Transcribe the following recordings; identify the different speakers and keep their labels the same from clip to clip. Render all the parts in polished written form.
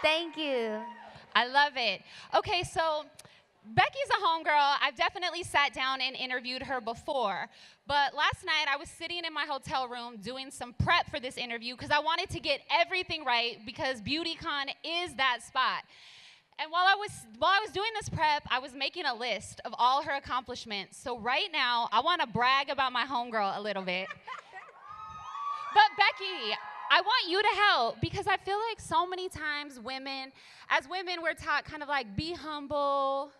Speaker 1: Thank you.
Speaker 2: I love it. Okay, so Becky's a homegirl. I've definitely sat down and interviewed her before. But last night, I was sitting in my hotel room doing some prep for this interview because I wanted to get everything right because Beautycon is that spot. And while I was doing this prep, I was making a list of all her accomplishments. So right now, I want to brag about my homegirl a little bit. But Becky, I want you to help because I feel like so many times as women, we're taught kind of like be humble,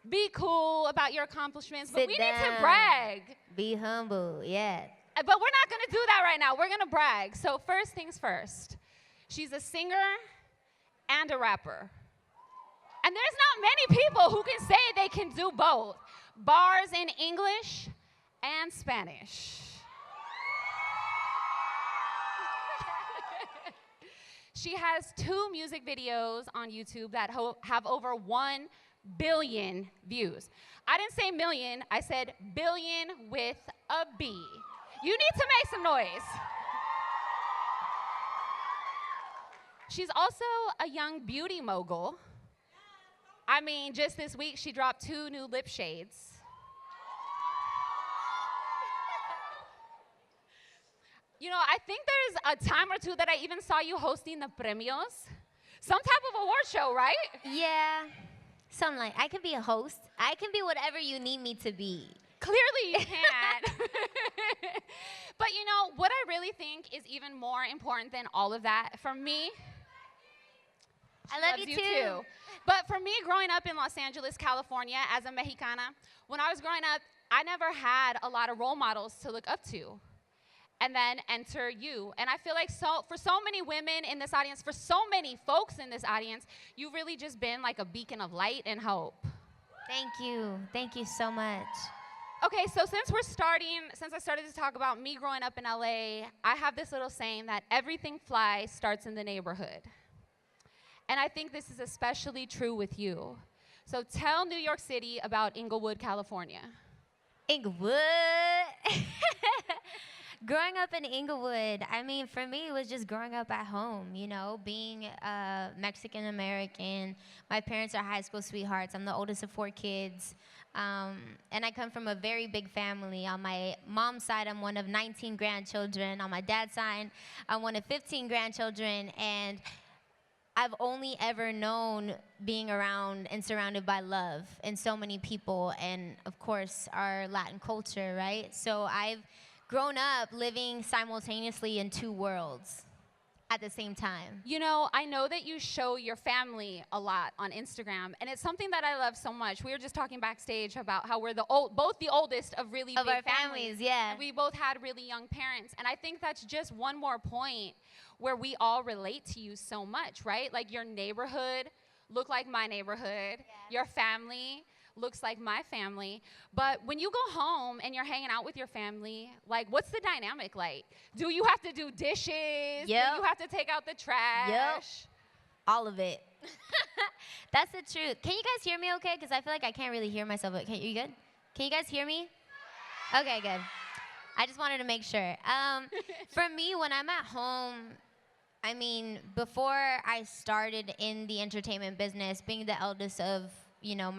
Speaker 2: be cool about your accomplishments, but we need to brag.
Speaker 1: Be humble, yeah.
Speaker 2: But we're not going to do that right now. We're going to brag. So first things first, she's a singer and a rapper. And there's not many people who can say they can do both. Bars in English and Spanish. She has 2 music videos on YouTube that have over 1 billion views. I didn't say million, I said billion with a B. You need to make some noise. She's also a young beauty mogul. I mean, just this week, she dropped 2 new lip shades. You know, I think there's a time or two that I even saw you hosting the premios. Some type of award show, right?
Speaker 1: Yeah, something like, I can be a host. I can be whatever you need me to be.
Speaker 2: Clearly you can. But you know, what I really think is even more important than all of that, for me,
Speaker 1: I love you too.
Speaker 2: But for me, growing up in Los Angeles, California, as a Mexicana, when I was growing up, I never had a lot of role models to look up to. And then enter you. And I feel like for so many women in this audience, for so many folks in this audience, you've really just been like a beacon of light and hope.
Speaker 1: Thank you. Thank you so much.
Speaker 2: Okay, so since I started to talk about me growing up in LA, I have this little saying that everything fly starts in the neighborhood. And I think this is especially true with you. So tell New York City about Inglewood, California.
Speaker 1: Inglewood. Growing up in Inglewood, I mean, for me, it was just growing up at home, you know, being Mexican-American. My parents are high school sweethearts. I'm the oldest of 4 kids. And I come from a very big family. On my mom's side, I'm one of 19 grandchildren. On my dad's side, I'm one of 15 grandchildren. And I've only ever known being around and surrounded by love and so many people and, of course, our Latin culture, right? So I've grown up living simultaneously in 2 worlds at the same time.
Speaker 2: You know, I know that you show your family a lot on Instagram, and it's something that I love so much. We were just talking backstage about how we're both the oldest of really big
Speaker 1: our families, yeah.
Speaker 2: And we both had really young parents, and I think that's just one more point where we all relate to you so much, right? Like your neighborhood looked like my neighborhood, your family looks like my family. But when you go home and you're hanging out with your family, like, what's the dynamic like? Do you have to do dishes?
Speaker 1: Yep.
Speaker 2: Do you have to take out the trash?
Speaker 1: Yep. All of it. That's the truth. Can you guys hear me okay? Because I feel like I can't really hear myself. Okay, you good? Can you guys hear me? Okay, good. I just wanted to make sure. For me, when I'm at home, I mean, before I started in the entertainment business, being the eldest of you know,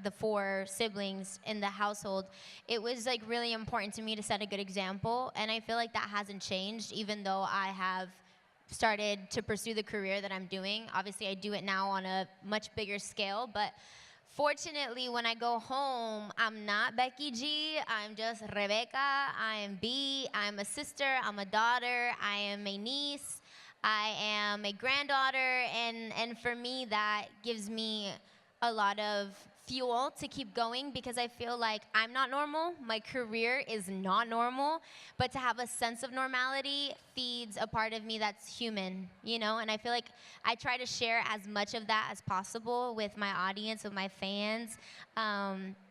Speaker 1: the 4 siblings in the household, it was like really important to me to set a good example. And I feel like that hasn't changed, even though I have started to pursue the career that I'm doing. Obviously, I do it now on a much bigger scale, but fortunately, when I go home, I'm not Becky G, I'm just Rebecca, I am B, I'm a sister, I'm a daughter, I am a niece, I am a granddaughter, and for me, that gives me a lot of fuel to keep going because I feel like I'm not normal, my career is not normal, but to have a sense of normality feeds a part of me that's human, you know, and I feel like I try to share as much of that as possible with my audience, with my fans,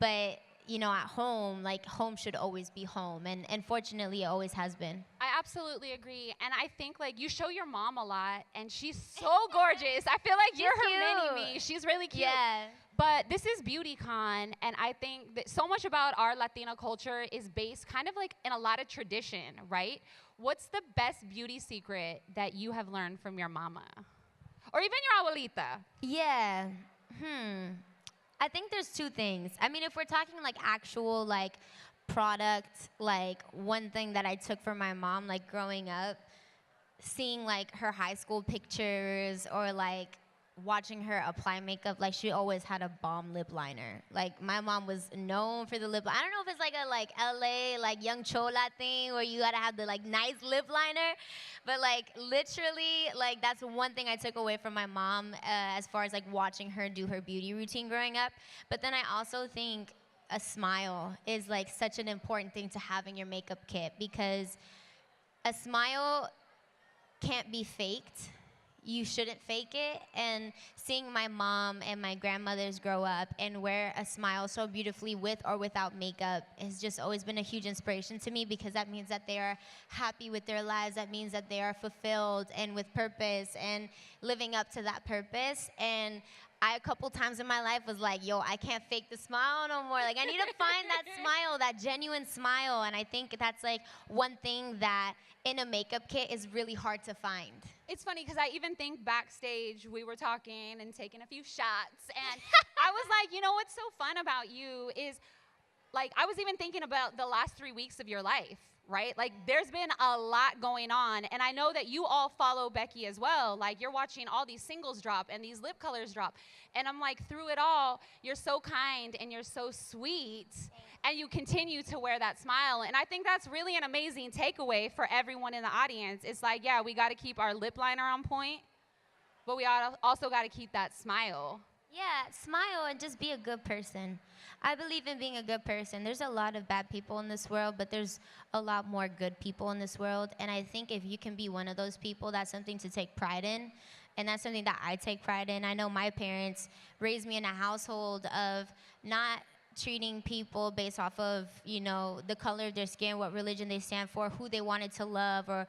Speaker 1: but you know, at home, like home should always be home, and fortunately it always has been.
Speaker 2: I absolutely agree, and I think like you show your mom a lot, and she's so gorgeous. I feel like you're her mini-me. She's really cute.
Speaker 1: Yeah.
Speaker 2: But this is Beautycon, and I think that so much about our Latina culture is based kind of like in a lot of tradition, right? What's the best beauty secret that you have learned from your mama? or even your abuelita?
Speaker 1: Yeah. I think there's two things. I mean, if we're talking like actual like product, like one thing that I took from my mom, like growing up, seeing like her high school pictures or like watching her apply makeup, like she always had a bomb lip liner. Like my mom was known for the lip. I don't know if it's like a like LA like young chola thing where you gotta have the like nice lip liner, but like literally like that's one thing I took away from my mom as far as like watching her do her beauty routine growing up. But then I also think a smile is like such an important thing to have in your makeup kit because a smile can't be faked. You shouldn't fake it. And seeing my mom and my grandmothers grow up and wear a smile so beautifully with or without makeup has just always been a huge inspiration to me because that means that they are happy with their lives. That means that they are fulfilled and with purpose and living up to that purpose. And I, a couple times in my life, was like, yo, I can't fake the smile no more. Like, I need to find that smile, that genuine smile. And I think that's, like, one thing that in a makeup kit is really hard to find.
Speaker 2: It's funny because I even think backstage we were talking and taking a few shots. And I was like, you know what's so fun about you is, like, I was even thinking about the last 3 weeks of your life. Right? Like, there's been a lot going on. And I know that you all follow Becky as well. Like, you're watching all these singles drop and these lip colors drop. And I'm like, through it all, you're so kind and you're so sweet. And you continue to wear that smile. And I think that's really an amazing takeaway for everyone in the audience. It's like, yeah, we got to keep our lip liner on point, but we also got to keep that smile.
Speaker 1: Yeah, smile and just be a good person. I believe in being a good person. There's a lot of bad people in this world, but there's a lot more good people in this world. And I think if you can be one of those people, that's something to take pride in. And that's something that I take pride in. I know my parents raised me in a household of not treating people based off of, you know, the color of their skin, what religion they stand for, who they wanted to love, or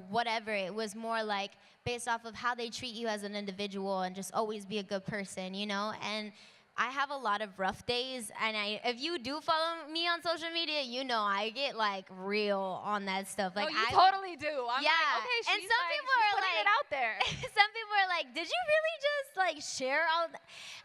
Speaker 1: whatever. It was more like based off of how they treat you as an individual and just always be a good person, you know? And I have a lot of rough days, and if you do follow me on social media, you know I get like real on that stuff. Like,
Speaker 2: you totally do. I'm
Speaker 1: yeah.
Speaker 2: like, okay,
Speaker 1: and some people are
Speaker 2: putting
Speaker 1: like,
Speaker 2: it out there.
Speaker 1: some people are like, did you really just like share all that?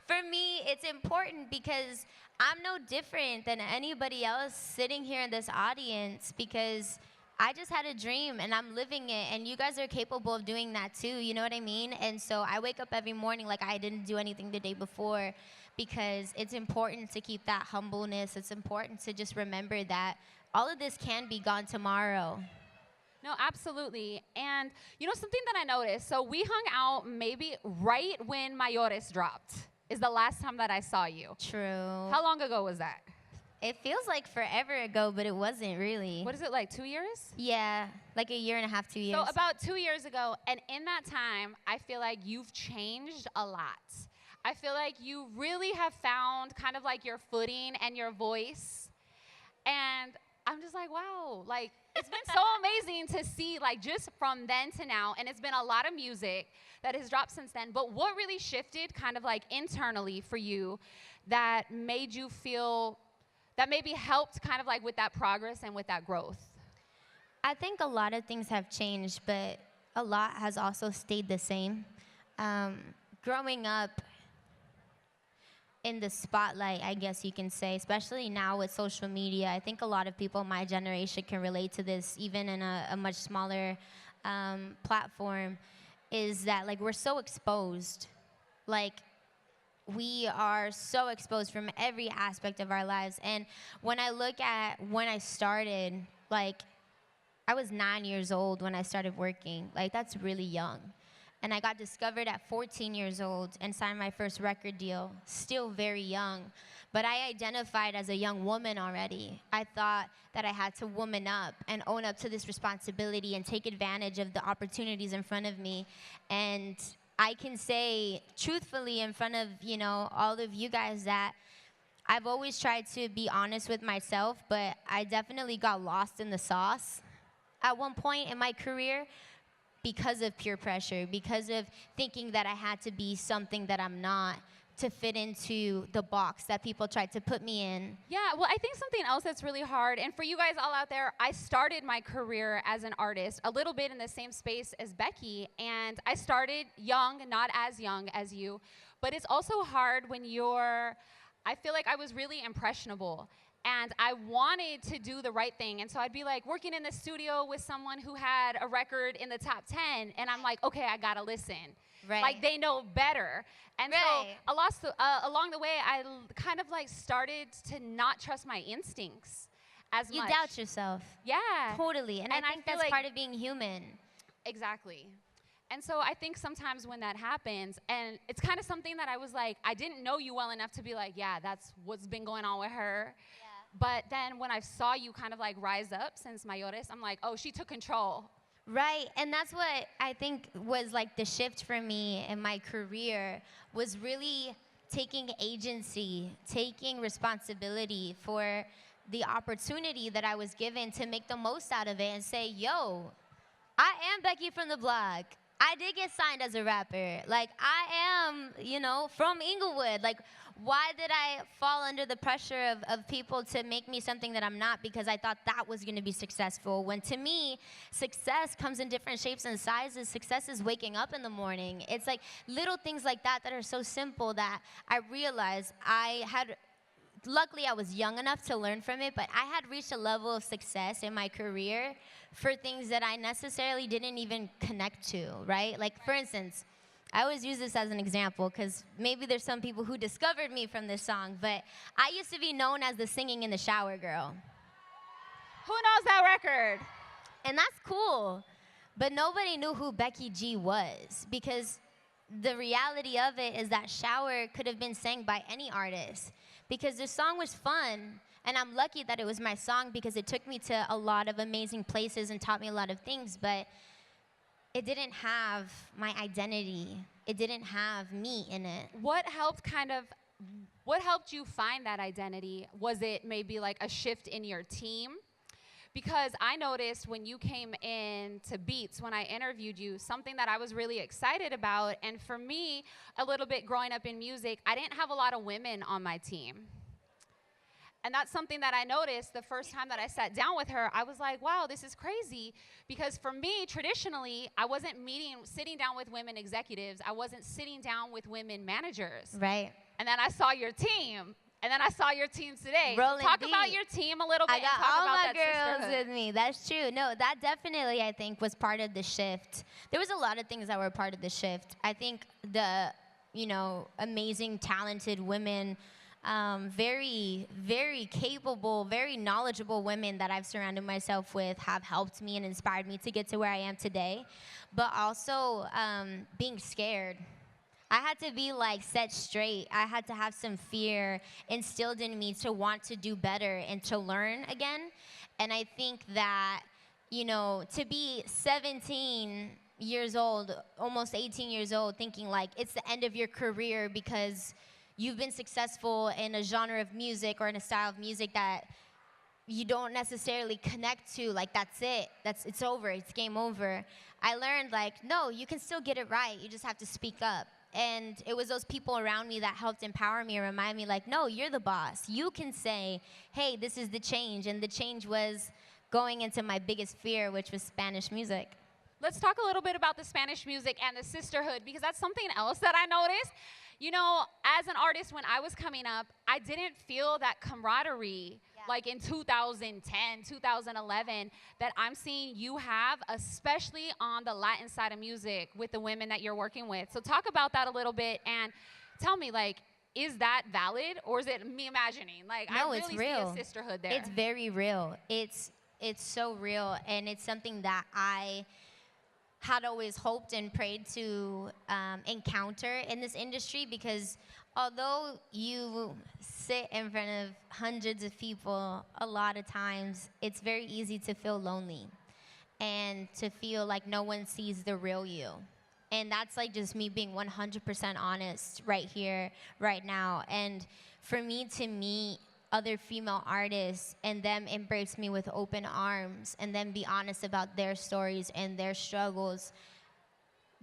Speaker 1: For me, it's important because I'm no different than anybody else sitting here in this audience because I just had a dream and I'm living it, and you guys are capable of doing that too, you know what I mean? And so I wake up every morning like I didn't do anything the day before because it's important to keep that humbleness. It's important to just remember that all of this can be gone tomorrow.
Speaker 2: No, absolutely. And you know something that I noticed? So we hung out maybe right when Mayores dropped is the last time that I saw you.
Speaker 1: True.
Speaker 2: How long ago was that?
Speaker 1: It feels like forever ago, but it wasn't really.
Speaker 2: What is it, like 2 years?
Speaker 1: Yeah, like a year and a half, 2 years.
Speaker 2: So about 2 years ago, and in that time, I feel like you've changed a lot. I feel like you really have found kind of like your footing and your voice. And I'm just like, wow, like it's been so amazing to see like just from then to now. And it's been a lot of music that has dropped since then. But what really shifted kind of like internally for you that made you feel, that maybe helped kind of like with that progress and with that growth?
Speaker 1: I think a lot of things have changed, but a lot has also stayed the same. Growing up in the spotlight, I guess you can say, especially now with social media, I think a lot of people in my generation can relate to this, even in a much smaller platform, is that like we're so exposed. Like, we are so exposed from every aspect of our lives. And when I look at when I started, like, I was 9 years old when I started working. Like, that's really young. And I got discovered at 14 years old and signed my first record deal, still very young. But I identified as a young woman already. I thought that I had to woman up and own up to this responsibility and take advantage of the opportunities in front of me. And I can say truthfully in front of, you know, all of you guys that I've always tried to be honest with myself, but I definitely got lost in the sauce at one point in my career because of peer pressure, because of thinking that I had to be something that I'm not. to fit into the box that people tried to put me in.
Speaker 2: Yeah, well, I think something else that's really hard, and for you guys all out there, I started my career as an artist a little bit in the same space as Becky, and I started young, not as young as you, but it's also hard when I feel like I was really impressionable, and I wanted to do the right thing, and so I'd be like working in the studio with someone who had a record in the top 10, and I'm like, okay, I gotta listen.
Speaker 1: Right.
Speaker 2: Like, they know better. And
Speaker 1: Right.
Speaker 2: so along the way, kind of like started to not trust my instincts as
Speaker 1: You
Speaker 2: much.
Speaker 1: doubt yourself.
Speaker 2: Yeah.
Speaker 1: Totally. And I think
Speaker 2: feel
Speaker 1: that's
Speaker 2: like,
Speaker 1: part of being human.
Speaker 2: Exactly. And so I think sometimes when that happens, and it's kind of something that I was like, I didn't know you well enough to be like, yeah, that's what's been going on with her. Yeah. But then when I saw you kind of like rise up since Mayores, I'm like, oh, she took control.
Speaker 1: Right, and that's what I think was like the shift for me in my career, was really taking agency, taking responsibility for the opportunity that I was given to make the most out of it and say, yo, I am Becky from the block. I did get signed as a rapper. Like, I am, from Inglewood. Like, why did I fall under the pressure of people to make me something that I'm not because I thought that was going to be successful? When to me, success comes in different shapes and sizes. Success is waking up in the morning. It's like little things like that are so simple that I realized luckily I was young enough to learn from it, but I had reached a level of success in my career for things that I necessarily didn't even connect to, right? Like, for instance, I always use this as an example because maybe there's some people who discovered me from this song, but I used to be known as the singing in the shower girl.
Speaker 2: Who knows that record?
Speaker 1: And that's cool, but nobody knew who Becky G was, because the reality of it is that Shower could have been sang by any artist, because the song was fun, and I'm lucky that it was my song because it took me to a lot of amazing places and taught me a lot of things, but it didn't have my identity. It didn't have me in it.
Speaker 2: What helped you find that identity? Was it maybe like a shift in your team? Because I noticed when you came in to Beats, when I interviewed you, something that I was really excited about, and for me, a little bit growing up in music, I didn't have a lot of women on my team. And that's something that I noticed the first time that I sat down with her. I was like, wow, this is crazy. Because for me, traditionally, I wasn't sitting down with women executives. I wasn't sitting down with women managers.
Speaker 1: Right.
Speaker 2: And then I saw your team. And then I saw your team today.
Speaker 1: Rolling
Speaker 2: so talk
Speaker 1: deep.
Speaker 2: about your team a little bit.
Speaker 1: I got
Speaker 2: and talk
Speaker 1: all
Speaker 2: about
Speaker 1: my
Speaker 2: that
Speaker 1: girls with me. That's true. No, that definitely, I think, was part of the shift. There was a lot of things that were part of the shift. I think the, amazing, talented women, very, very capable, very knowledgeable women that I've surrounded myself with have helped me and inspired me to get to where I am today. But also being scared. I had to be set straight. I had to have some fear instilled in me to want to do better and to learn again. And I think that, to be 17 years old, almost 18 years old, thinking it's the end of your career because you've been successful in a genre of music or in a style of music that you don't necessarily connect to, that's it. It's over. It's game over. I learned, no, you can still get it right. You just have to speak up. And it was those people around me that helped empower me and remind me, no, you're the boss. You can say, hey, this is the change. And the change was going into my biggest fear, which was Spanish music.
Speaker 2: Let's talk a little bit about the Spanish music and the sisterhood, because that's something else that I noticed. As an artist, when I was coming up, I didn't feel that camaraderie in 2010, 2011, that I'm seeing you have, especially on the Latin side of music with the women that you're working with. So talk about that a little bit and tell me, is that valid or is it me imagining?
Speaker 1: No,
Speaker 2: I really
Speaker 1: it's real.
Speaker 2: see a sisterhood there.
Speaker 1: It's very real. It's so real, and it's something that I had always hoped and prayed to encounter in this industry, because although you sit in front of hundreds of people, a lot of times it's very easy to feel lonely and to feel like no one sees the real you. And that's just me being 100% honest right here, right now. And for me to meet other female artists and them embrace me with open arms and then be honest about their stories and their struggles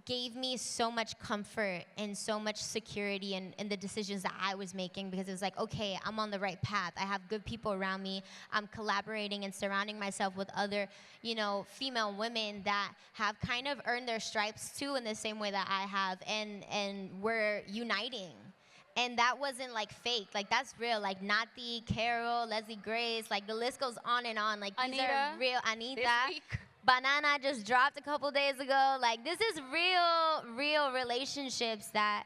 Speaker 1: gave me so much comfort and so much security in the decisions that I was making, because it was like, okay, I'm on the right path. I have good people around me. I'm collaborating and surrounding myself with other, female women that have kind of earned their stripes too in the same way that I have, and we're uniting. And that wasn't like fake. Like, that's real. Like, Nati, Carol, Leslie Grace, like the list goes on and on. Like, these
Speaker 2: Anita,
Speaker 1: are real. Anita.
Speaker 2: this week.
Speaker 1: Banana just dropped a couple days ago. Like, this is real relationships that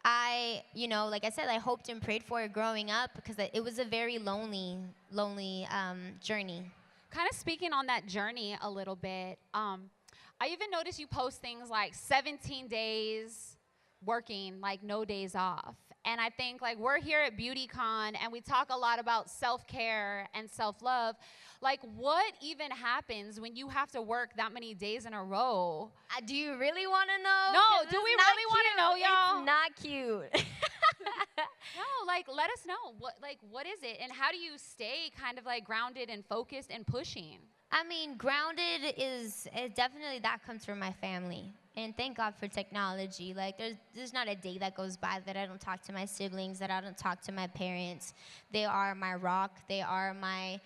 Speaker 1: I, like I said, I hoped and prayed for growing up, because it was a very lonely journey.
Speaker 2: Kind of speaking on that journey a little bit, I even noticed you post things like 17 days working, like no days off. And I think, like, we're here at Beautycon and we talk a lot about self-care and self-love. Like, what even happens when you have to work that many days in a row?
Speaker 1: Do you really want to know?
Speaker 2: No, do we really want to know, y'all?
Speaker 1: It's not cute.
Speaker 2: No, like, let us know. What is it? And how do you stay kind of like grounded and focused and pushing?
Speaker 1: I mean, grounded is definitely, that comes from my family. And thank God for technology. Like, there's not a day that goes by that I don't talk to my siblings, that I don't talk to my parents. They are my rock. They are my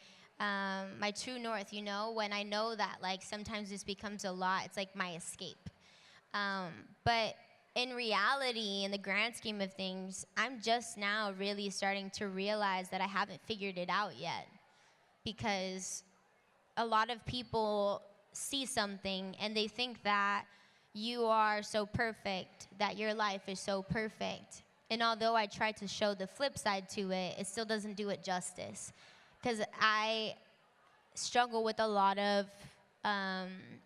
Speaker 1: true north, when I know that, like, sometimes this becomes a lot, it's like my escape. But in reality, in the grand scheme of things, I'm just now really starting to realize that I haven't figured it out yet. Because a lot of people see something and they think that you are so perfect, that your life is so perfect. And although I try to show the flip side to it, it still doesn't do it justice. Because I struggle with a lot of,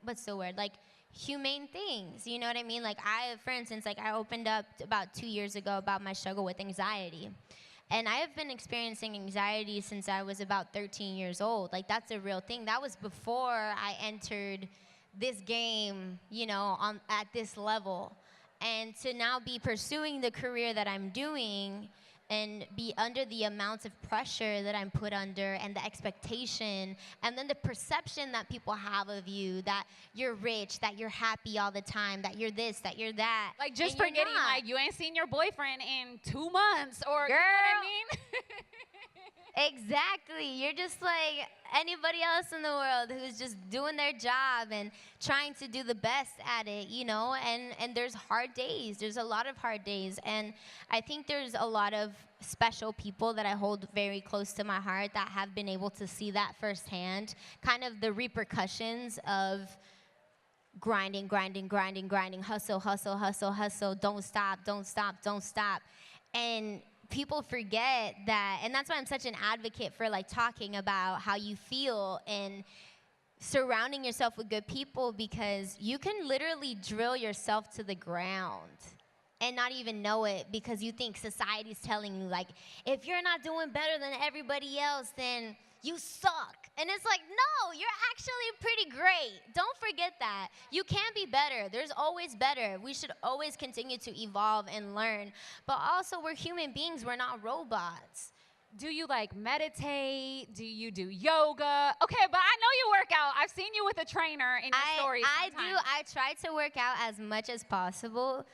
Speaker 1: what's the word? Like, humane things, you know what I mean? Like, for instance, like, I opened up about 2 years ago about my struggle with anxiety. And I have been experiencing anxiety since I was about 13 years old. Like, that's a real thing. That was before I entered this game, at this level. And to now be pursuing the career that I'm doing and be under the amounts of pressure that I'm put under, and the expectation, and then the perception that people have of you, that you're rich, that you're happy all the time, that you're this, that you're that.
Speaker 2: Like, just forgetting, like, you ain't seen your boyfriend in 2 months, or,
Speaker 1: girl,
Speaker 2: you know what I mean?
Speaker 1: Exactly. You're just like anybody else in the world who's just doing their job and trying to do the best at it, and there's hard days. There's a lot of hard days. And I think there's a lot of special people that I hold very close to my heart that have been able to see that firsthand, kind of the repercussions of grinding, hustle, don't stop. And people forget that, and that's why I'm such an advocate for, like, talking about how you feel and surrounding yourself with good people, because you can literally drill yourself to the ground and not even know it, because you think society's telling you, like, if you're not doing better than everybody else, then you suck. And it's like, no, you're actually pretty great. Don't forget that. You can be better. There's always better. We should always continue to evolve and learn. But also, we're human beings. We're not robots.
Speaker 2: Do you, like, meditate? Do you do yoga? Okay, but I know you work out. I've seen you with a trainer in your stories
Speaker 1: I
Speaker 2: sometimes.
Speaker 1: do. I try to work out as much as possible,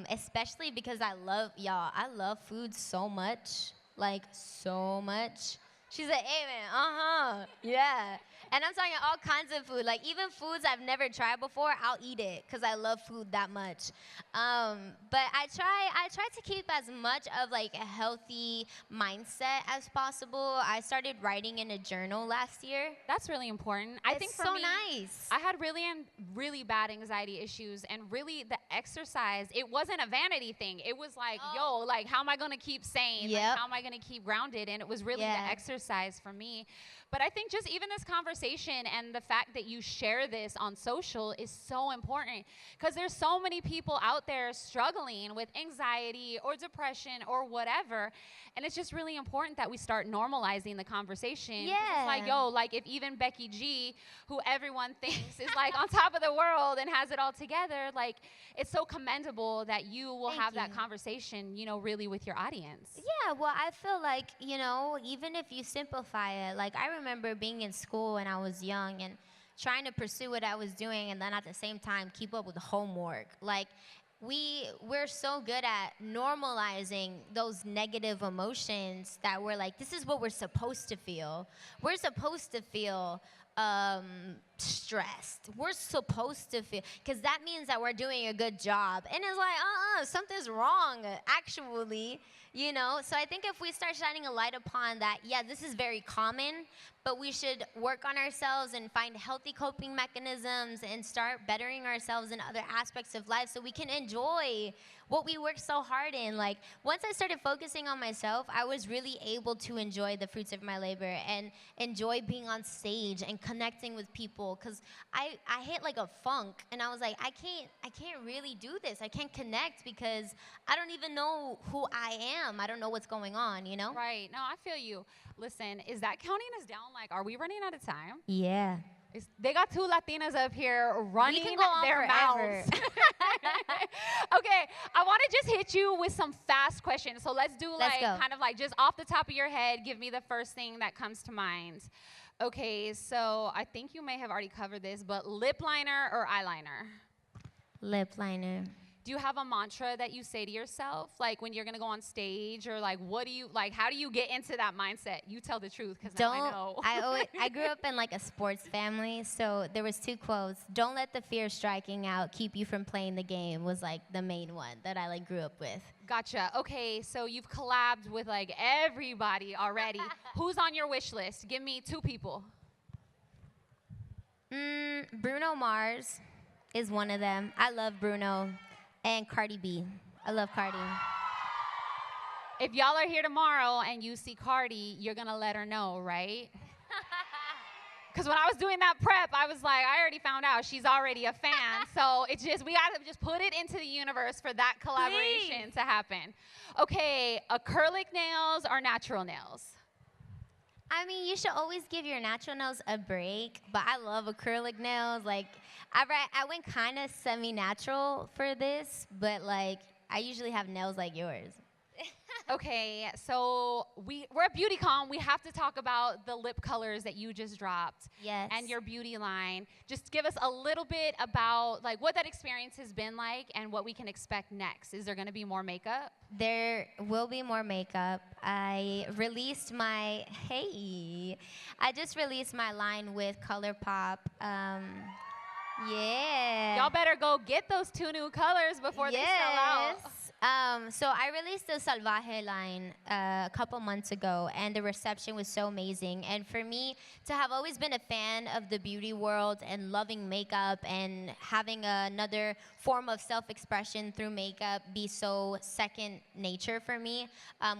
Speaker 1: especially because I love food so much. Like, so much. She's like, hey, man, yeah. And I'm talking all kinds of food. Like, even foods I've never tried before, I'll eat it because I love food that much. But I try to keep as much of, like, a healthy mindset as possible. I started writing in a journal last year.
Speaker 2: That's really important. I think for
Speaker 1: so
Speaker 2: me,
Speaker 1: nice.
Speaker 2: I had really bad anxiety issues, and really the exercise, it wasn't a vanity thing. It was like, yo, like, how am I going to keep sane?
Speaker 1: Yep.
Speaker 2: Like, how am I going to keep grounded? And it was really the exercise for me. But I think just even this conversation and the fact that you share this on social is so important, because there's so many people out there struggling with anxiety or depression or whatever. And it's just really important that we start normalizing the conversation.
Speaker 1: Yeah.
Speaker 2: It's like, yo, like, if even Becky G, who everyone thinks is, like, on top of the world and has it all together, like, it's so commendable that you will have that conversation, really with your audience.
Speaker 1: Yeah, well, I feel like, even if you simplify it, like, I remember being in school when I was young, and trying to pursue what I was doing and then at the same time keep up with homework. Like, we're so good at normalizing those negative emotions that we're like, this is what we're supposed to feel. We're supposed to feel stressed. We're supposed to feel, because that means that we're doing a good job. And it's like, something's wrong, actually, you know? So I think if we start shining a light upon that, yeah, this is very common, but we should work on ourselves and find healthy coping mechanisms and start bettering ourselves in other aspects of life so we can enjoy what we worked so hard in. Like, once I started focusing on myself, I was really able to enjoy the fruits of my labor and enjoy being on stage and connecting with people, because I hit like a funk, and I was like, I can't really do this. I can't connect because I don't even know who I am. I don't know what's going on, you know?
Speaker 2: Right. No, I feel you. Listen, is that counting us down? Like, are we running out of time?
Speaker 1: Yeah.
Speaker 2: They got two Latinas up here running
Speaker 1: can go on
Speaker 2: their
Speaker 1: forever.
Speaker 2: mouths. Okay, I want to just hit you with some fast questions. So let's do
Speaker 1: Let's go.
Speaker 2: kind of like just off the top of your head, give me the first thing that comes to mind. Okay, so I think you may have already covered this, but lip liner or eyeliner?
Speaker 1: Lip liner.
Speaker 2: Do you have a mantra that you say to yourself, like when you're gonna go on stage, or like what do you like? How do you get into that mindset? You tell the truth, because now I know.
Speaker 1: I grew up in like a sports family, so there was two quotes. Don't let the fear of striking out keep you from playing the game was like the main one that I like grew up with.
Speaker 2: Gotcha. Okay, so you've collabed with like everybody already. Who's on your wish list? Give me two people.
Speaker 1: Bruno Mars is one of them. I love Bruno. And Cardi B. I love Cardi.
Speaker 2: If y'all are here tomorrow and you see Cardi, you're gonna let her know, right? Because when I was doing that prep, I was like, I already found out she's already a fan. So it's just, we gotta just put it into the universe for that collaboration to happen. Okay, acrylic nails or natural nails?
Speaker 1: I mean, you should always give your natural nails a break, but I love acrylic nails. Like, I went kind of semi-natural for this, but like, I usually have nails like yours.
Speaker 2: Okay, so we're at Beautycon. We have to talk about the lip colors that you just dropped.
Speaker 1: Yes.
Speaker 2: And your beauty line. Just give us a little bit about like what that experience has been like and what we can expect next. Is there going to be more makeup?
Speaker 1: There will be more makeup. I just released my line with ColourPop. Yeah.
Speaker 2: Y'all better go get those two new colors before they sell out.
Speaker 1: So I released the Salvaje line a couple months ago, and the reception was so amazing. And for me to have always been a fan of the beauty world and loving makeup and having another form of self-expression through makeup be so second nature for me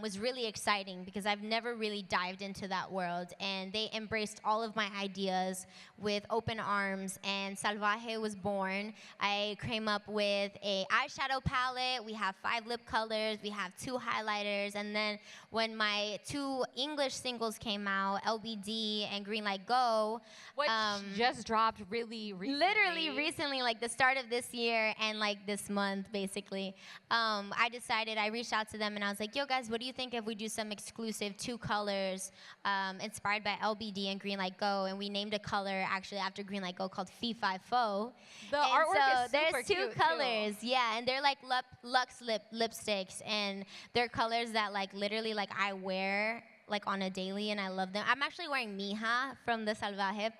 Speaker 1: was really exciting, because I've never really dived into that world. And they embraced all of my ideas with open arms, and Salvaje was born. I came up with a eyeshadow palette. We have 5 lip colors, we have 2 highlighters, and then when my 2 English singles came out, LBD and Green Light Go,
Speaker 2: which just dropped really recently.
Speaker 1: Literally recently, like the start of this year and like this month, basically. I reached out to them and I was like, yo guys, what do you think if we do some exclusive 2 colors inspired by LBD and Green Light Go? And we named a color actually after Green Light Go called Fee Fi Fo.
Speaker 2: The artwork is super
Speaker 1: there's 2
Speaker 2: cute
Speaker 1: colors,
Speaker 2: too.
Speaker 1: yeah, and they're like luxe lipsticks, and they're colors that like literally like I wear like on a daily, and I love them. I'm actually wearing Mija from the Salvaje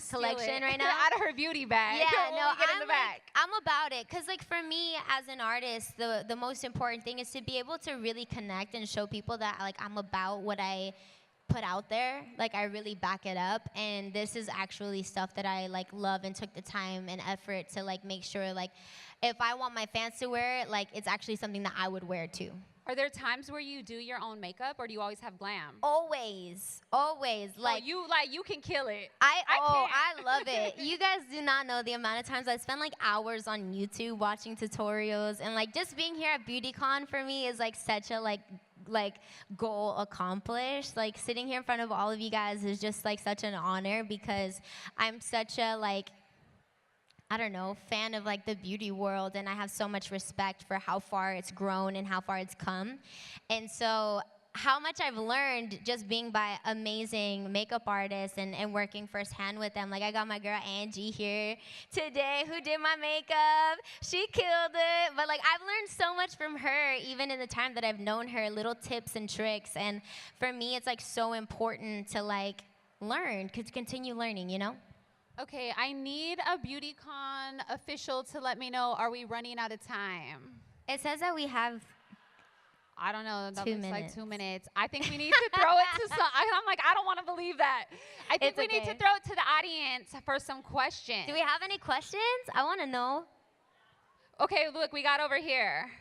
Speaker 1: collection right now.
Speaker 2: Out of her beauty bag.
Speaker 1: Yeah, no,
Speaker 2: I'm
Speaker 1: I'm about it, cause like for me as an artist, the most important thing is to be able to really connect and show people that like I'm about what I put out there. Like I really back it up, and this is actually stuff that I like love and took the time and effort to like make sure like if I want my fans to wear it, like it's actually something that I would wear too.
Speaker 2: Are there times where you do your own makeup, or do you always have glam?
Speaker 1: Always. Like
Speaker 2: you can kill it.
Speaker 1: I love it. You guys do not know the amount of times I spend like hours on YouTube watching tutorials, and like just being here at Beautycon for me is like such a like goal accomplished. Like sitting here in front of all of you guys is just like such an honor, because I'm such a like, I don't know, fan of like the beauty world, and I have so much respect for how far it's grown and how far it's come. And so how much I've learned just being by amazing makeup artists and working firsthand with them. Like, I got my girl Angie here today who did my makeup. She killed it. But, like, I've learned so much from her, even in the time that I've known her, little tips and tricks. And for me, it's, like, so important to, like, learn, to continue learning, you know?
Speaker 2: Okay, I need a Beautycon official to let me know, are we running out of time?
Speaker 1: It says that we have
Speaker 2: I don't know. That
Speaker 1: 2
Speaker 2: looks like
Speaker 1: minutes.
Speaker 2: 2 minutes. I think we need to throw it to some. I'm like, I don't want to believe that. I think
Speaker 1: It's
Speaker 2: we need
Speaker 1: okay.
Speaker 2: to throw it to the audience for some questions.
Speaker 1: Do we have any questions? I want to know.
Speaker 2: Okay, look, we got over here.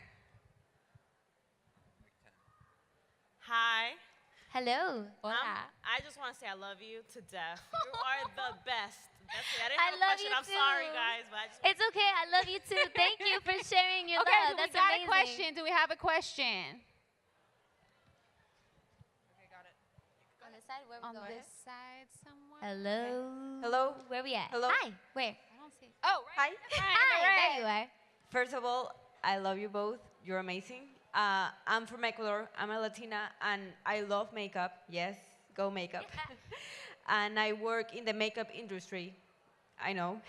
Speaker 3: Hi.
Speaker 1: Hello.
Speaker 3: I just want to say I love you to death. You are the best. That's it. I didn't
Speaker 1: I
Speaker 3: have a
Speaker 1: love
Speaker 3: question.
Speaker 1: you
Speaker 3: I'm
Speaker 1: too.
Speaker 3: sorry, guys, but I just
Speaker 1: It's okay. I love you too. Thank you for sharing your
Speaker 2: Okay,
Speaker 1: love.
Speaker 2: do
Speaker 1: That's
Speaker 2: we got
Speaker 1: amazing.
Speaker 2: a question? Do we have a question?
Speaker 1: On this side, where we
Speaker 2: On
Speaker 1: going?
Speaker 2: this side somewhere?
Speaker 1: Hello.
Speaker 4: Hello?
Speaker 1: Where we at?
Speaker 4: Hello?
Speaker 1: Hi. Where?
Speaker 2: I don't see. Oh, right.
Speaker 4: Hi.
Speaker 1: Hi. There you are.
Speaker 4: First of all, I love you both. You're amazing. I'm from Ecuador. I'm a Latina, and I love makeup. Yes, go makeup. And I work in the makeup industry. I know.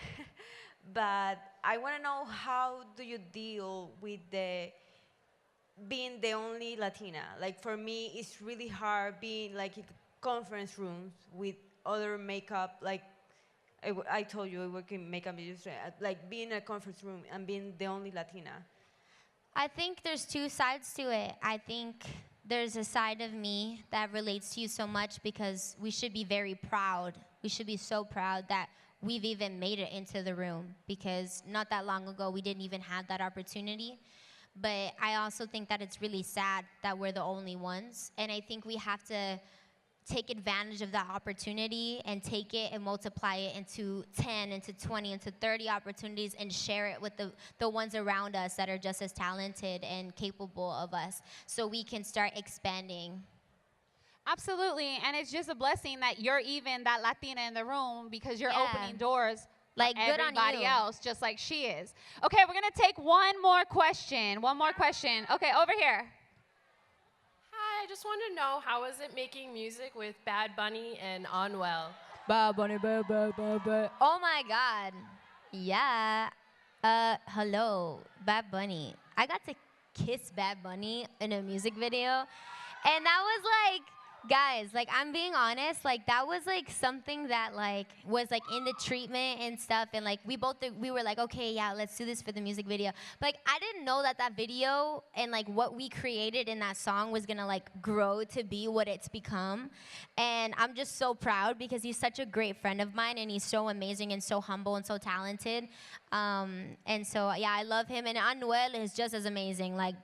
Speaker 4: But I want to know, how do you deal with being the only Latina? Like, for me, it's really hard being like in conference rooms with other makeup. Like, I told you I work in makeup industry. Like, being in a conference room and being the only Latina.
Speaker 1: I think there's two sides to it. I think there's a side of me that relates to you so much because we should be very proud. We should be so proud that we've even made it into the room, because not that long ago we didn't even have that opportunity. But I also think that it's really sad that we're the only ones. And I think we have to take advantage of that opportunity and take it and multiply it into 10, into 20, into 30 opportunities, and share it with the ones around us that are just as talented and capable of us, so we can start expanding.
Speaker 2: Absolutely. And it's just a blessing that you're even that Latina in the room, because you're
Speaker 1: Yeah.
Speaker 2: opening doors
Speaker 1: Like,
Speaker 2: for
Speaker 1: good on
Speaker 2: everybody
Speaker 1: you.
Speaker 2: else, just like she is. Okay, we're going to take one more question. One more question. Okay, over here.
Speaker 5: Hi, I just want to know, how is it making music with Bad Bunny and Unwell?
Speaker 1: Bad Bunny, bad. Oh my God. Yeah. Hello, Bad Bunny. I got to kiss Bad Bunny in a music video, and that was like, guys, like, I'm being honest, like, that was like something that like was like in the treatment and stuff, and like we were like, okay, yeah, let's do this for the music video. But like, I didn't know that video and like what we created in that song was gonna like grow to be what it's become. And I'm just so proud, because he's such a great friend of mine, and he's so amazing and so humble and so talented. And so yeah, I love him, and Anuel is just as amazing. Like,